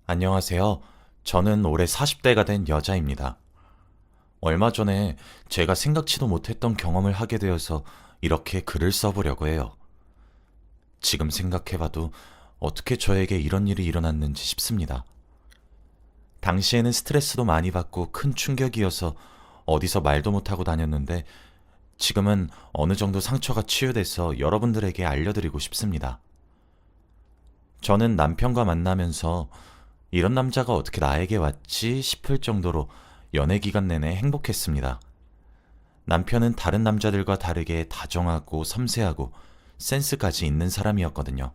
안녕하세요. 저는 올해 40대가 된 여자입니다. 얼마 전에 제가 생각지도 못했던 경험을 하게 되어서 이렇게 글을 써보려고 해요. 지금 생각해봐도 어떻게 저에게 이런 일이 일어났는지 싶습니다. 당시에는 스트레스도 많이 받고 큰 충격이어서 어디서 말도 못하고 다녔는데 지금은 어느 정도 상처가 치유돼서 여러분들에게 알려드리고 싶습니다. 저는 남편과 만나면서 이런 남자가 어떻게 나에게 왔지 싶을 정도로 연애 기간 내내 행복했습니다. 남편은 다른 남자들과 다르게 다정하고 섬세하고 센스까지 있는 사람이었거든요.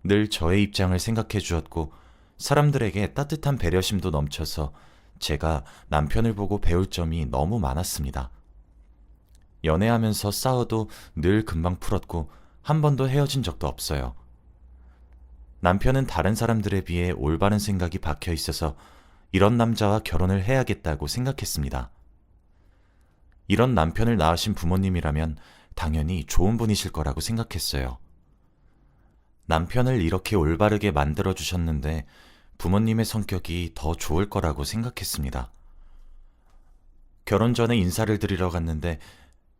늘 저의 입장을 생각해 주었고 사람들에게 따뜻한 배려심도 넘쳐서 제가 남편을 보고 배울 점이 너무 많았습니다. 연애하면서 싸워도 늘 금방 풀었고 한 번도 헤어진 적도 없어요. 남편은 다른 사람들에 비해 올바른 생각이 박혀 있어서 이런 남자와 결혼을 해야겠다고 생각했습니다. 이런 남편을 낳으신 부모님이라면 당연히 좋은 분이실 거라고 생각했어요. 남편을 이렇게 올바르게 만들어 주셨는데 부모님의 성격이 더 좋을 거라고 생각했습니다. 결혼 전에 인사를 드리러 갔는데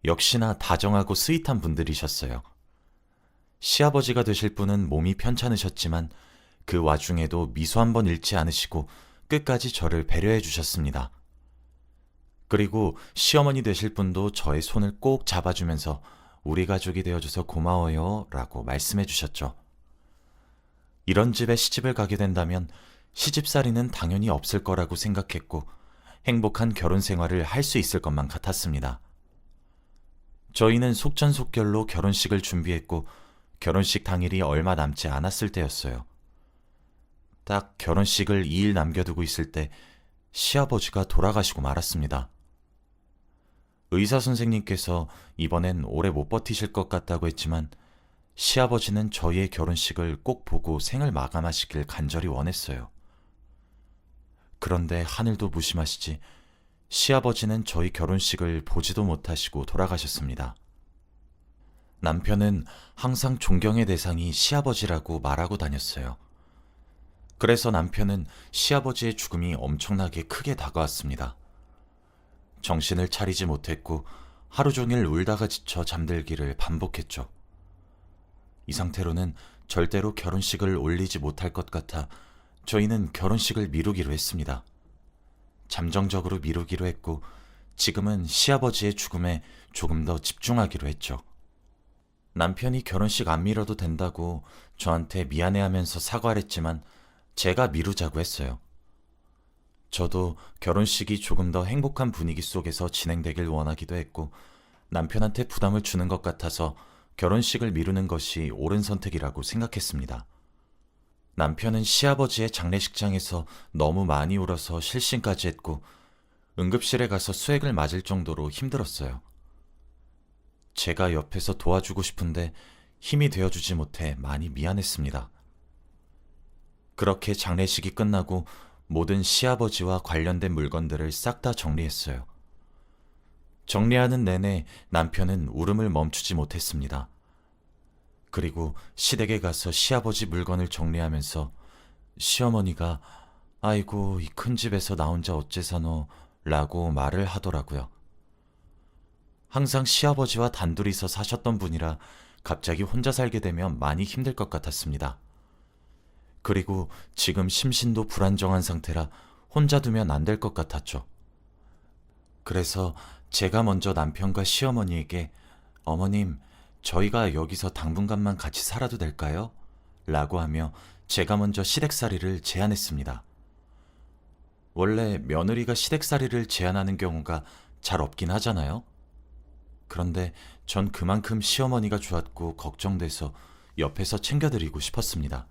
역시나 다정하고 스윗한 분들이셨어요. 시아버지가 되실 분은 몸이 편찮으셨지만 그 와중에도 미소 한 번 잃지 않으시고 끝까지 저를 배려해 주셨습니다. 그리고 시어머니 되실 분도 저의 손을 꼭 잡아주면서 우리 가족이 되어줘서 고마워요 라고 말씀해 주셨죠. 이런 집에 시집을 가게 된다면 시집살이는 당연히 없을 거라고 생각했고 행복한 결혼 생활을 할 수 있을 것만 같았습니다. 저희는 속전속결로 결혼식을 준비했고 결혼식 당일이 얼마 남지 않았을 때였어요. 딱 결혼식을 2일 남겨두고 있을 때 시아버지가 돌아가시고 말았습니다. 의사 선생님께서 이번엔 오래 못 버티실 것 같다고 했지만 시아버지는 저희의 결혼식을 꼭 보고 생을 마감하시길 간절히 원했어요. 그런데 하늘도 무심하시지 시아버지는 저희 결혼식을 보지도 못하시고 돌아가셨습니다. 남편은 항상 존경의 대상이 시아버지라고 말하고 다녔어요. 그래서 남편은 시아버지의 죽음이 엄청나게 크게 다가왔습니다. 정신을 차리지 못했고 하루 종일 울다가 지쳐 잠들기를 반복했죠. 이 상태로는 절대로 결혼식을 올리지 못할 것 같아 저희는 결혼식을 미루기로 했습니다. 잠정적으로 미루기로 했고 지금은 시아버지의 죽음에 조금 더 집중하기로 했죠. 남편이 결혼식 안 미뤄도 된다고 저한테 미안해하면서 사과를 했지만 제가 미루자고 했어요. 저도 결혼식이 조금 더 행복한 분위기 속에서 진행되길 원하기도 했고 남편한테 부담을 주는 것 같아서 결혼식을 미루는 것이 옳은 선택이라고 생각했습니다. 남편은 시아버지의 장례식장에서 너무 많이 울어서 실신까지 했고 응급실에 가서 수액을 맞을 정도로 힘들었어요. 제가 옆에서 도와주고 싶은데 힘이 되어주지 못해 많이 미안했습니다. 그렇게 장례식이 끝나고 모든 시아버지와 관련된 물건들을 싹 다 정리했어요. 정리하는 내내 남편은 울음을 멈추지 못했습니다. 그리고 시댁에 가서 시아버지 물건을 정리하면서 시어머니가 아이고 이 큰 집에서 나 혼자 어째 사노 라고 말을 하더라고요. 항상 시아버지와 단둘이서 사셨던 분이라 갑자기 혼자 살게 되면 많이 힘들 것 같았습니다. 그리고 지금 심신도 불안정한 상태라 혼자 두면 안 될 것 같았죠. 그래서 제가 먼저 남편과 시어머니에게 어머님, 저희가 여기서 당분간만 같이 살아도 될까요? 라고 하며 제가 먼저 시댁살이를 제안했습니다. 원래 며느리가 시댁살이를 제안하는 경우가 잘 없긴 하잖아요. 그런데 전 그만큼 시어머니가 좋았고 걱정돼서 옆에서 챙겨드리고 싶었습니다.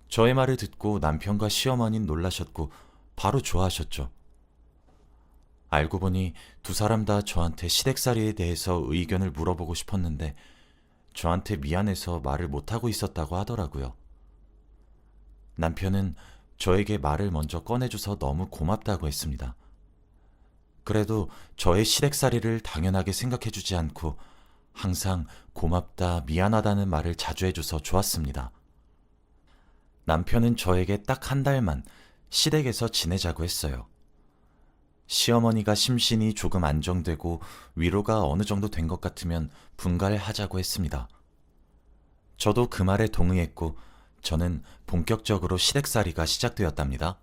저의 말을 듣고 남편과 시어머니는 놀라셨고 바로 좋아하셨죠. 알고 보니 두 사람 다 저한테 시댁살이에 대해서 의견을 물어보고 싶었는데 저한테 미안해서 말을 못하고 있었다고 하더라고요. 남편은 저에게 말을 먼저 꺼내줘서 너무 고맙다고 했습니다. 그래도 저의 시댁살이를 당연하게 생각해주지 않고 항상 고맙다, 미안하다는 말을 자주 해줘서 좋았습니다. 남편은 저에게 딱 한 달만 시댁에서 지내자고 했어요. 시어머니가 심신이 조금 안정되고 위로가 어느 정도 된 것 같으면 분가하자고 했습니다. 저도 그 말에 동의했고 저는 본격적으로 시댁살이가 시작되었답니다.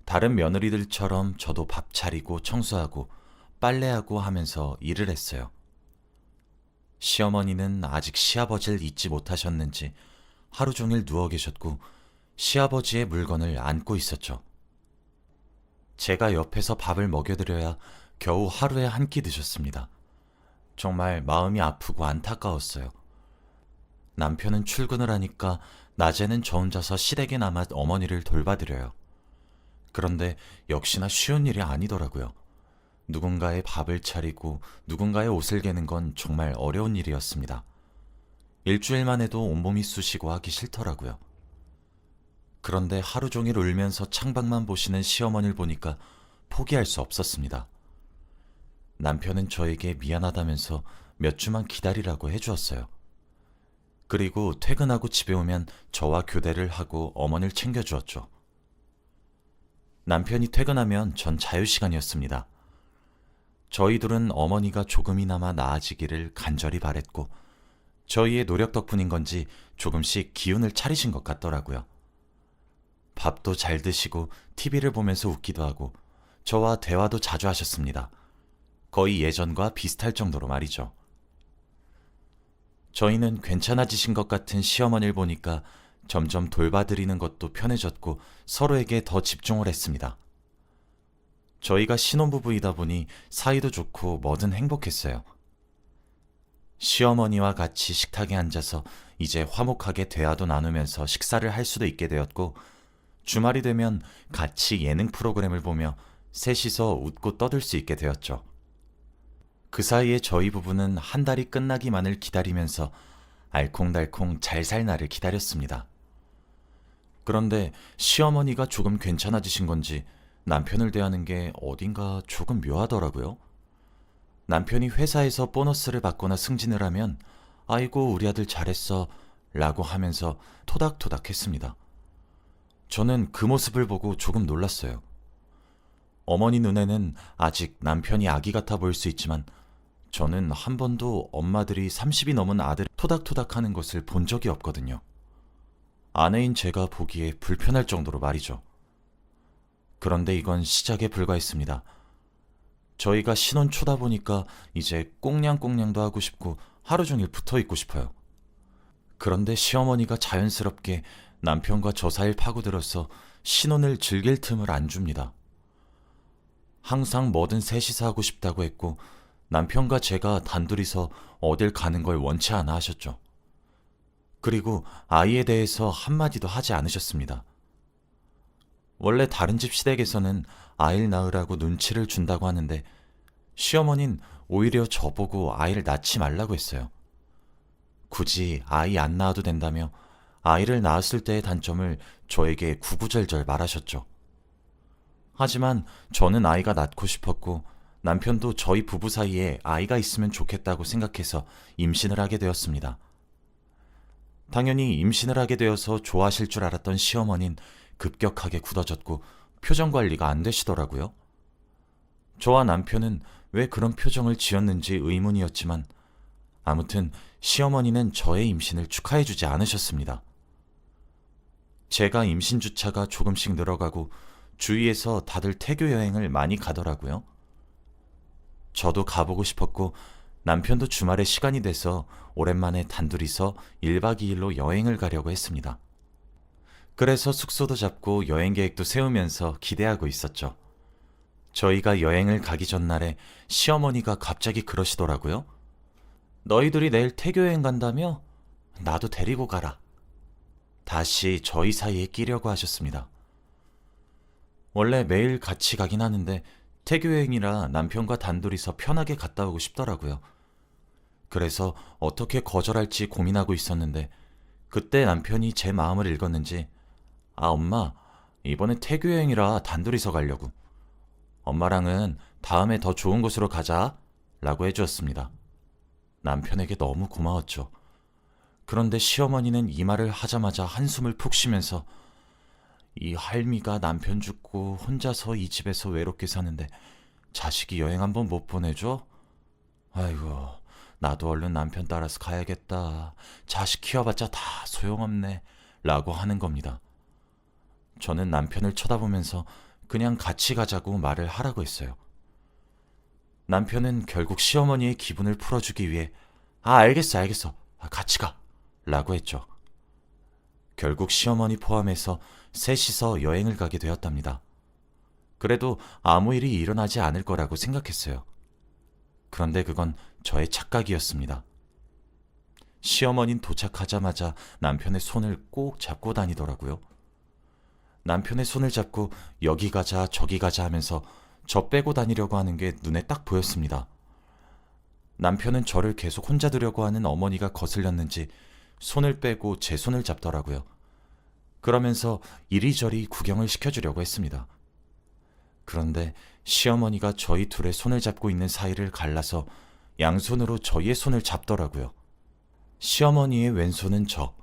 다른 며느리들처럼 저도 밥 차리고 청소하고 빨래하고 하면서 일을 했어요. 시어머니는 아직 시아버지를 잊지 못하셨는지 하루 종일 누워 계셨고 시아버지의 물건을 안고 있었죠. 제가 옆에서 밥을 먹여드려야 겨우 하루에 한 끼 드셨습니다. 정말 마음이 아프고 안타까웠어요. 남편은 출근을 하니까 낮에는 저 혼자서 시댁에 남아 어머니를 돌봐드려요. 그런데 역시나 쉬운 일이 아니더라고요. 누군가의 밥을 차리고 누군가의 옷을 개는 건 정말 어려운 일이었습니다. 일주일만 해도 온몸이 쑤시고 하기 싫더라고요. 그런데 하루 종일 울면서 창밖만 보시는 시어머니를 보니까 포기할 수 없었습니다. 남편은 저에게 미안하다면서 몇 주만 기다리라고 해주었어요. 그리고 퇴근하고 집에 오면 저와 교대를 하고 어머니를 챙겨주었죠. 남편이 퇴근하면 전 자유시간이었습니다. 저희 둘은 어머니가 조금이나마 나아지기를 간절히 바랬고 저희의 노력 덕분인 건지 조금씩 기운을 차리신 것 같더라고요. 밥도 잘 드시고 TV를 보면서 웃기도 하고 저와 대화도 자주 하셨습니다. 거의 예전과 비슷할 정도로 말이죠. 저희는 괜찮아지신 것 같은 시어머니를 보니까 점점 돌봐드리는 것도 편해졌고 서로에게 더 집중을 했습니다. 저희가 신혼부부이다 보니 사이도 좋고 뭐든 행복했어요. 시어머니와 같이 식탁에 앉아서 이제 화목하게 대화도 나누면서 식사를 할 수도 있게 되었고 주말이 되면 같이 예능 프로그램을 보며 셋이서 웃고 떠들 수 있게 되었죠. 그 사이에 저희 부부는 한 달이 끝나기만을 기다리면서 알콩달콩 잘 살 날을 기다렸습니다. 그런데 시어머니가 조금 괜찮아지신 건지 남편을 대하는 게 어딘가 조금 묘하더라고요. 남편이 회사에서 보너스를 받거나 승진을 하면 아이고 우리 아들 잘했어 라고 하면서 토닥토닥 했습니다. 저는 그 모습을 보고 조금 놀랐어요. 어머니 눈에는 아직 남편이 아기 같아 보일 수 있지만 저는 한 번도 엄마들이 30이 넘은 아들 토닥토닥 하는 것을 본 적이 없거든요. 아내인 제가 보기에 불편할 정도로 말이죠. 그런데 이건 시작에 불과했습니다. 저희가 신혼 초다 보니까 이제 꽁냥꽁냥도 하고 싶고 하루 종일 붙어 있고 싶어요. 그런데 시어머니가 자연스럽게 남편과 저 사이를 파고들어서 신혼을 즐길 틈을 안 줍니다. 항상 뭐든 셋이서 하고 싶다고 했고 남편과 제가 단둘이서 어딜 가는 걸 원치 않아 하셨죠. 그리고 아이에 대해서 한마디도 하지 않으셨습니다. 원래 다른 집 시댁에서는 아이를 낳으라고 눈치를 준다고 하는데 시어머니는 오히려 저보고 아이를 낳지 말라고 했어요. 굳이 아이 안 낳아도 된다며 아이를 낳았을 때의 단점을 저에게 구구절절 말하셨죠. 하지만 저는 아이가 낳고 싶었고 남편도 저희 부부 사이에 아이가 있으면 좋겠다고 생각해서 임신을 하게 되었습니다. 당연히 임신을 하게 되어서 좋아하실 줄 알았던 시어머니는 급격하게 굳어졌고 표정 관리가 안 되시더라고요. 저와 남편은 왜 그런 표정을 지었는지 의문이었지만 아무튼 시어머니는 저의 임신을 축하해주지 않으셨습니다. 제가 임신 주차가 조금씩 늘어가고 주위에서 다들 태교 여행을 많이 가더라고요. 저도 가보고 싶었고 남편도 주말에 시간이 돼서 오랜만에 단둘이서 1박 2일로 여행을 가려고 했습니다. 그래서 숙소도 잡고 여행 계획도 세우면서 기대하고 있었죠. 저희가 여행을 가기 전날에 시어머니가 갑자기 그러시더라고요. 너희들이 내일 태교 여행 간다며? 나도 데리고 가라. 다시 저희 사이에 끼려고 하셨습니다. 원래 매일 같이 가긴 하는데 태교 여행이라 남편과 단둘이서 편하게 갔다 오고 싶더라고요. 그래서 어떻게 거절할지 고민하고 있었는데 그때 남편이 제 마음을 읽었는지 아 엄마 이번에 태교 여행이라 단둘이서 가려고. 엄마랑은 다음에 더 좋은 곳으로 가자 라고 해주었습니다. 남편에게 너무 고마웠죠. 그런데 시어머니는 이 말을 하자마자 한숨을 푹 쉬면서 이 할미가 남편 죽고 혼자서 이 집에서 외롭게 사는데 자식이 여행 한번 못 보내줘? 아이고, 나도 얼른 남편 따라서 가야겠다. 자식 키워봤자 다 소용없네. 라고 하는 겁니다. 저는 남편을 쳐다보면서 그냥 같이 가자고 말을 하라고 했어요. 남편은 결국 시어머니의 기분을 풀어주기 위해 알겠어. 같이 가. 라고 했죠. 결국 시어머니 포함해서 셋이서 여행을 가게 되었답니다. 그래도 아무 일이 일어나지 않을 거라고 생각했어요. 그런데 그건 저의 착각이었습니다. 시어머니는 도착하자마자 남편의 손을 꼭 잡고 다니더라고요. 남편의 손을 잡고 여기 가자 저기 가자 하면서 저 빼고 다니려고 하는 게 눈에 딱 보였습니다. 남편은 저를 계속 혼자 두려고 하는 어머니가 거슬렸는지 손을 빼고 제 손을 잡더라고요. 그러면서 이리저리 구경을 시켜주려고 했습니다. 그런데 시어머니가 저희 둘의 손을 잡고 있는 사이를 갈라서 양손으로 저희의 손을 잡더라고요. 시어머니의 왼손은 저,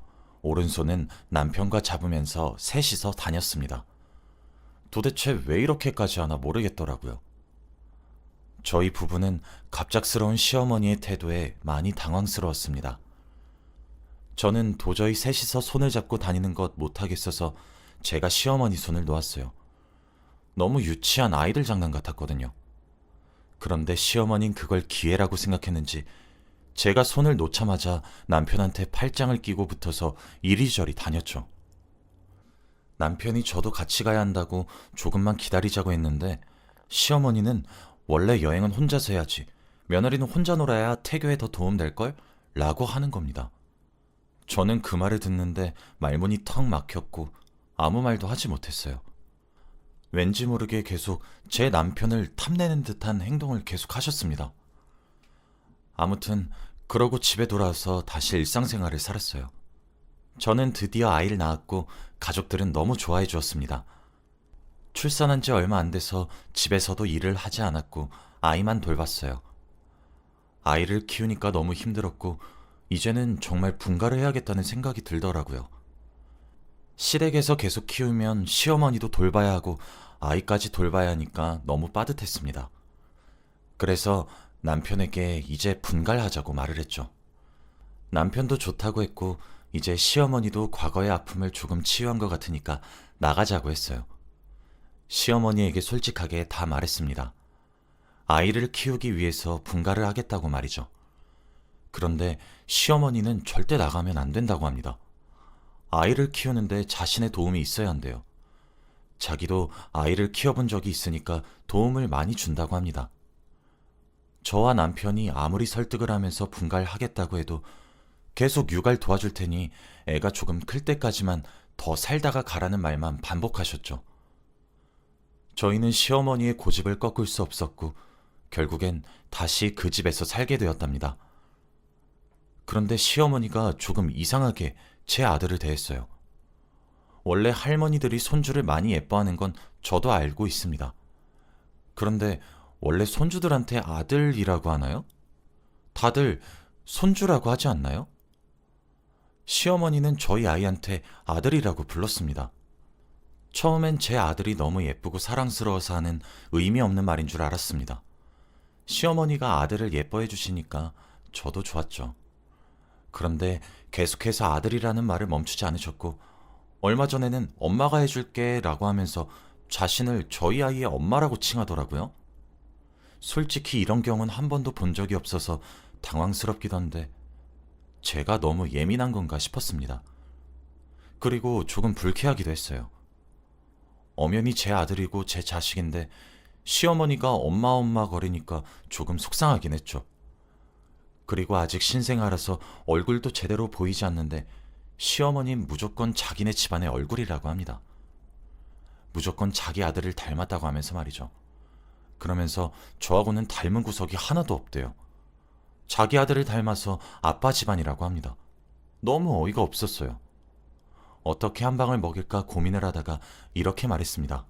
오른손은 남편과 잡으면서 셋이서 다녔습니다. 도대체 왜 이렇게까지 하나 모르겠더라고요. 저희 부부는 갑작스러운 시어머니의 태도에 많이 당황스러웠습니다. 저는 도저히 셋이서 손을 잡고 다니는 것 못하겠어서 제가 시어머니 손을 놓았어요. 너무 유치한 아이들 장난 같았거든요. 그런데 시어머니는 그걸 기회라고 생각했는지 제가 손을 놓자마자 남편한테 팔짱을 끼고 붙어서 이리저리 다녔죠. 남편이 저도 같이 가야 한다고 조금만 기다리자고 했는데 시어머니는 원래 여행은 혼자서 해야지. 며느리는 혼자 놀아야 태교에 더 도움될걸? 라고 하는 겁니다. 저는 그 말을 듣는데 말문이 턱 막혔고 아무 말도 하지 못했어요. 왠지 모르게 계속 제 남편을 탐내는 듯한 행동을 계속 하셨습니다. 아무튼 그러고 집에 돌아와서 다시 일상생활을 살았어요. 저는 드디어 아이를 낳았고 가족들은 너무 좋아해 주었습니다. 출산한 지 얼마 안 돼서 집에서도 일을 하지 않았고 아이만 돌봤어요. 아이를 키우니까 너무 힘들었고 이제는 정말 분가를 해야겠다는 생각이 들더라고요. 시댁에서 계속 키우면 시어머니도 돌봐야 하고 아이까지 돌봐야 하니까 너무 빠듯했습니다. 그래서 남편에게 이제 분갈하자고 말을 했죠. 남편도 좋다고 했고 이제 시어머니도 과거의 아픔을 조금 치유한 것 같으니까 나가자고 했어요. 시어머니에게 솔직하게 다 말했습니다. 아이를 키우기 위해서 분가를 하겠다고 말이죠. 그런데 시어머니는 절대 나가면 안 된다고 합니다. 아이를 키우는데 자신의 도움이 있어야 한대요. 자기도 아이를 키워본 적이 있으니까 도움을 많이 준다고 합니다. 저와 남편이 아무리 설득을 하면서 분가하겠다고 해도 계속 육아를 도와줄 테니 애가 조금 클 때까지만 더 살다가 가라는 말만 반복하셨죠. 저희는 시어머니의 고집을 꺾을 수 없었고 결국엔 다시 그 집에서 살게 되었답니다. 그런데 시어머니가 조금 이상하게 제 아들을 대했어요. 원래 할머니들이 손주를 많이 예뻐하는 건 저도 알고 있습니다. 그런데 원래 손주들한테 아들이라고 하나요? 다들 손주라고 하지 않나요? 시어머니는 저희 아이한테 아들이라고 불렀습니다. 처음엔 제 아들이 너무 예쁘고 사랑스러워서 하는 의미 없는 말인 줄 알았습니다. 시어머니가 아들을 예뻐해 주시니까 저도 좋았죠. 그런데 계속해서 아들이라는 말을 멈추지 않으셨고 얼마 전에는 엄마가 해줄게 라고 하면서 자신을 저희 아이의 엄마라고 칭하더라고요. 솔직히 이런 경우는 한 번도 본 적이 없어서 당황스럽기도 한데 제가 너무 예민한 건가 싶었습니다. 그리고 조금 불쾌하기도 했어요. 엄연히 제 아들이고 제 자식인데 시어머니가 엄마 거리니까 조금 속상하긴 했죠. 그리고 아직 신생아라서 얼굴도 제대로 보이지 않는데 시어머니는 무조건 자기네 집안의 얼굴이라고 합니다. 무조건 자기 아들을 닮았다고 하면서 말이죠. 그러면서 저하고는 닮은 구석이 하나도 없대요. 자기 아들을 닮아서 아빠 집안이라고 합니다. 너무 어이가 없었어요. 어떻게 한 방을 먹일까 고민을 하다가 이렇게 말했습니다.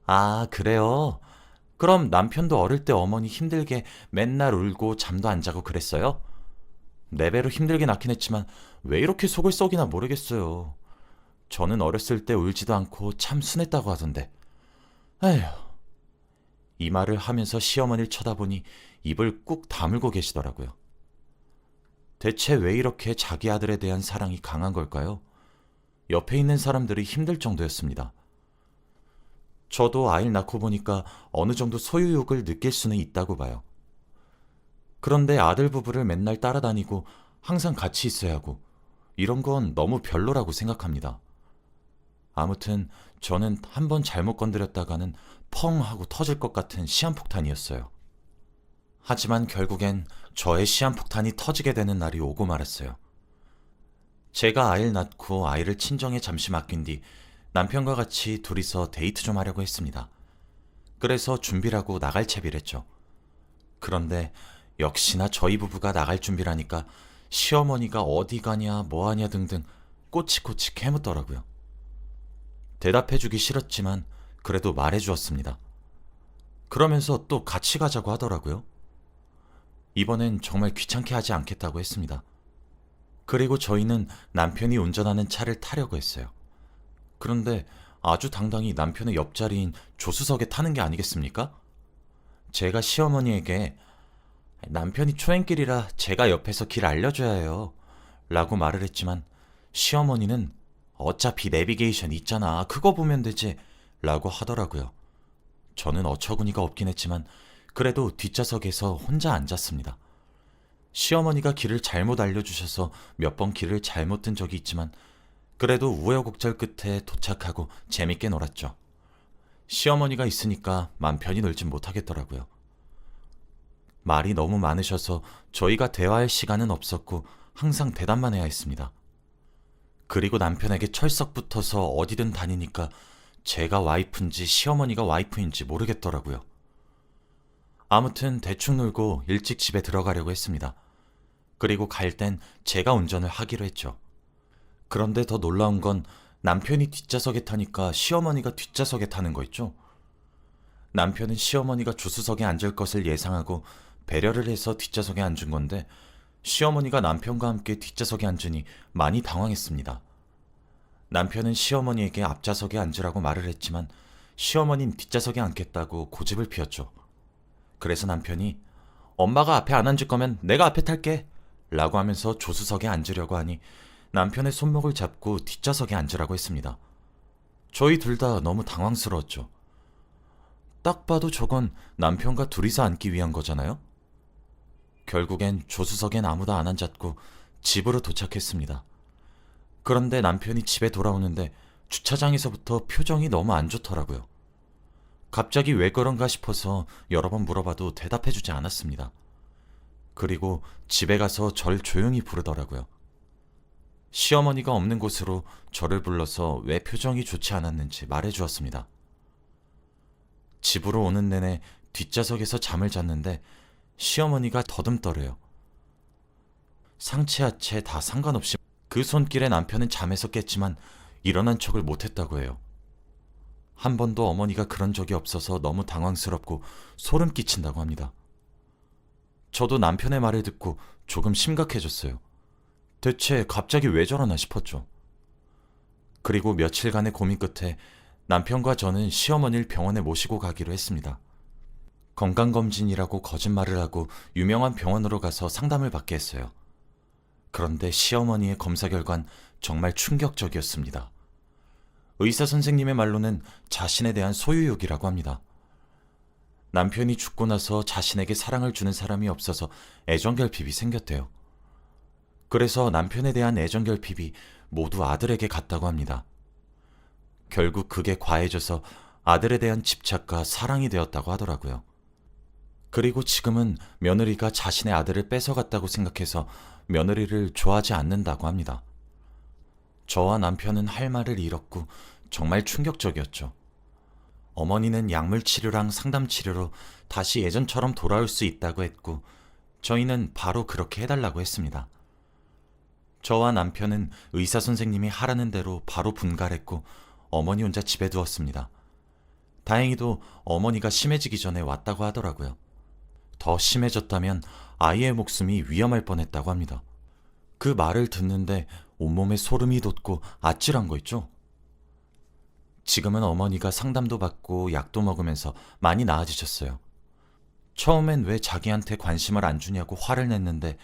아, 그래요? 그럼 남편도 어릴 때 어머니 힘들게 맨날 울고 잠도 안 자고 그랬어요? 네 배로 힘들게 낳긴 했지만 왜 이렇게 속을 썩이나 모르겠어요. 저는 어렸을 때 울지도 않고 참 순했다고 하던데. 에휴. 이 말을 하면서 시어머니를 쳐다보니 입을 꾹 다물고 계시더라고요. 대체 왜 이렇게 자기 아들에 대한 사랑이 강한 걸까요? 옆에 있는 사람들이 힘들 정도였습니다. 저도 아이를 낳고 보니까 어느 정도 소유욕을 느낄 수는 있다고 봐요. 그런데 아들 부부를 맨날 따라다니고 항상 같이 있어야 하고 이런 건 너무 별로라고 생각합니다. 아무튼 저는 한 번 잘못 건드렸다가는 펑 하고 터질 것 같은 시한폭탄이었어요. 하지만 결국엔 저의 시한폭탄이 터지게 되는 날이 오고 말았어요. 제가 아이를 낳고 아이를 친정에 잠시 맡긴 뒤 남편과 같이 둘이서 데이트 좀 하려고 했습니다. 그래서 준비를 하고 나갈 채비를 했죠. 그런데 역시나 저희 부부가 나갈 준비라니까 시어머니가 어디 가냐 뭐 하냐 등등 꼬치꼬치 캐묻더라고요. 대답해주기 싫었지만 그래도 말해주었습니다. 그러면서 또 같이 가자고 하더라고요. 이번엔 정말 귀찮게 하지 않겠다고 했습니다. 그리고 저희는 남편이 운전하는 차를 타려고 했어요. 그런데 아주 당당히 남편의 옆자리인 조수석에 타는 게 아니겠습니까? 제가 시어머니에게 남편이 초행길이라 제가 옆에서 길 알려줘야 해요 라고 말을 했지만 시어머니는 어차피 내비게이션 있잖아 그거 보면 되지 라고 하더라고요. 저는 어처구니가 없긴 했지만 그래도 뒷좌석에서 혼자 앉았습니다. 시어머니가 길을 잘못 알려주셔서 몇 번 길을 잘못 든 적이 있지만 그래도 우여곡절 끝에 도착하고 재밌게 놀았죠. 시어머니가 있으니까 맘 편히 놀진 못하겠더라고요. 말이 너무 많으셔서 저희가 대화할 시간은 없었고 항상 대답만 해야 했습니다. 그리고 남편에게 철썩 붙어서 어디든 다니니까 제가 와이프인지 시어머니가 와이프인지 모르겠더라고요. 아무튼 대충 놀고 일찍 집에 들어가려고 했습니다. 그리고 갈 땐 제가 운전을 하기로 했죠. 그런데 더 놀라운 건 남편이 뒷좌석에 타니까 시어머니가 뒷좌석에 타는 거 있죠. 남편은 시어머니가 조수석에 앉을 것을 예상하고 배려를 해서 뒷좌석에 앉은 건데 시어머니가 남편과 함께 뒷좌석에 앉으니 많이 당황했습니다. 남편은 시어머니에게 앞좌석에 앉으라고 말을 했지만 시어머니는 뒷좌석에 앉겠다고 고집을 피웠죠. 그래서 남편이 엄마가 앞에 안 앉을 거면 내가 앞에 탈게 라고 하면서 조수석에 앉으려고 하니 남편의 손목을 잡고 뒷좌석에 앉으라고 했습니다. 저희 둘 다 너무 당황스러웠죠. 딱 봐도 저건 남편과 둘이서 앉기 위한 거잖아요? 결국엔 조수석엔 아무도 안 앉았고 집으로 도착했습니다. 그런데 남편이 집에 돌아오는데 주차장에서부터 표정이 너무 안 좋더라고요. 갑자기 왜 그런가 싶어서 여러 번 물어봐도 대답해주지 않았습니다. 그리고 집에 가서 절 조용히 부르더라고요. 시어머니가 없는 곳으로 저를 불러서 왜 표정이 좋지 않았는지 말해주었습니다. 집으로 오는 내내 뒷좌석에서 잠을 잤는데 시어머니가 더듬더래요. 상체하체 다 상관없이 그 손길에 남편은 잠에서 깼지만 일어난 척을 못했다고 해요. 한 번도 어머니가 그런 적이 없어서 너무 당황스럽고 소름 끼친다고 합니다. 저도 남편의 말을 듣고 조금 심각해졌어요. 대체 갑자기 왜 저러나 싶었죠. 그리고 며칠간의 고민 끝에 남편과 저는 시어머니를 병원에 모시고 가기로 했습니다. 건강검진이라고 거짓말을 하고 유명한 병원으로 가서 상담을 받게 했어요. 그런데 시어머니의 검사 결과는 정말 충격적이었습니다. 의사 선생님의 말로는 자신에 대한 소유욕이라고 합니다. 남편이 죽고 나서 자신에게 사랑을 주는 사람이 없어서 애정결핍이 생겼대요. 그래서 남편에 대한 애정결핍이 모두 아들에게 갔다고 합니다. 결국 그게 과해져서 아들에 대한 집착과 사랑이 되었다고 하더라고요. 그리고 지금은 며느리가 자신의 아들을 뺏어갔다고 생각해서 며느리를 좋아하지 않는다고 합니다. 저와 남편은 할 말을 잃었고 정말 충격적이었죠. 어머니는 약물치료랑 상담치료로 다시 예전처럼 돌아올 수 있다고 했고 저희는 바로 그렇게 해달라고 했습니다. 저와 남편은 의사 선생님이 하라는 대로 바로 분갈했고 어머니 혼자 집에 두었습니다. 다행히도 어머니가 심해지기 전에 왔다고 하더라고요. 더 심해졌다면 아이의 목숨이 위험할 뻔했다고 합니다. 그 말을 듣는데 온몸에 소름이 돋고 아찔한 거 있죠? 지금은 어머니가 상담도 받고 약도 먹으면서 많이 나아지셨어요. 처음엔 왜 자기한테 관심을 안 주냐고 화를 냈는데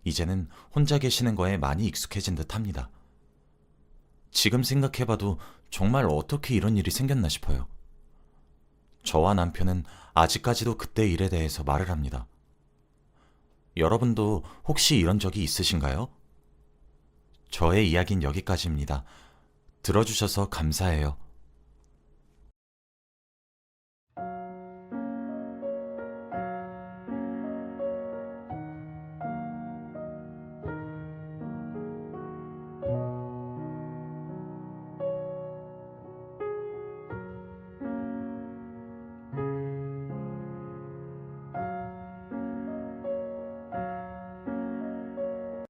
이제는 혼자 계시는 거에 많이 익숙해진 듯 합니다. 지금 생각해봐도 정말 어떻게 이런 일이 생겼나 싶어요. 저와 남편은 아직까지도 그때 일에 대해서 말을 합니다. 여러분도 혹시 이런 적이 있으신가요? 저의 이야기는 여기까지입니다. 들어주셔서 감사해요.